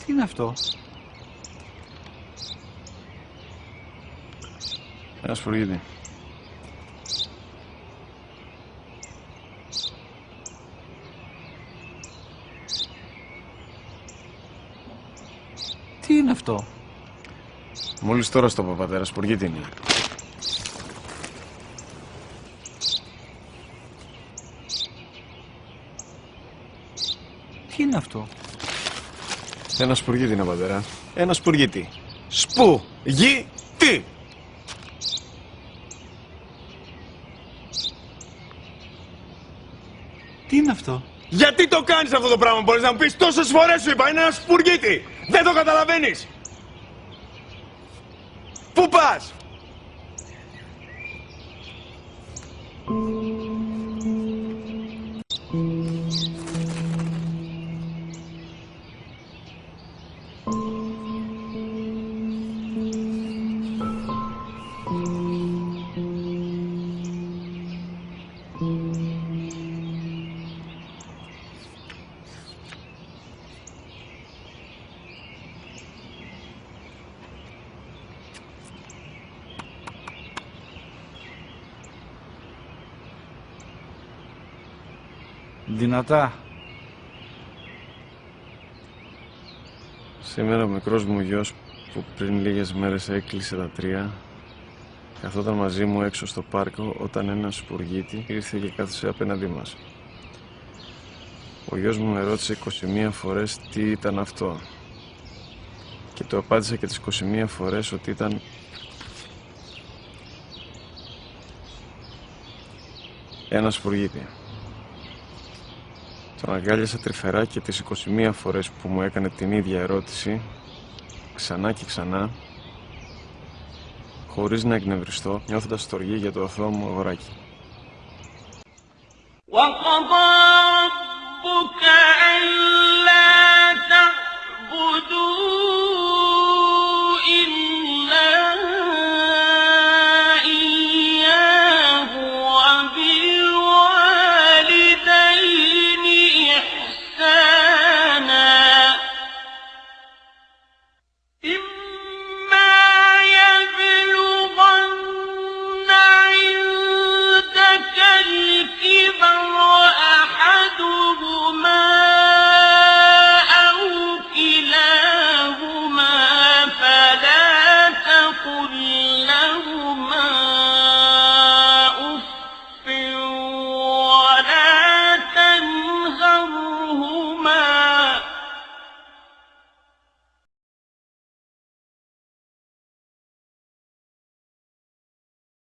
Τι είναι αυτό? Ένα σπουργίτη. Τι είναι αυτό? Μόλις τώρα στο είπα, πατέρα, σπουργίτη είναι. Τι είναι αυτό? Ένα σπουργίτη είναι, πατέρα. Ένα σπουργίτη. Σπου-γι-τι! Τι είναι αυτό? Γιατί το κάνεις αυτό το πράγμα, μπορείς να μου πεις? Τόσες φορές σου είπα, είναι ένα σπουργίτη! Δεν το καταλαβαίνεις! Πού πας? Δυνατά. Σήμερα ο μικρός μου γιος που πριν λίγες μέρες έκλεισε τα 3 καθόταν μαζί μου έξω στο πάρκο όταν ένα σπουργίτη ήρθε και κάθισε απέναντί μας. Ο γιος μου με ρώτησε 21 φορές τι ήταν αυτό και του απάντησα και τις 21 φορές ότι ήταν ένα σπουργίτη. Τον αγκάλιασα τρυφερά και τις 21 φορές που μου έκανε την ίδια ερώτηση, ξανά και ξανά, χωρίς να εκνευριστώ, νιώθοντας στοργή για το αθώο μου αγοράκι. وَقَضَى رَبُّكَ أَلَّا تَعْبُدُوا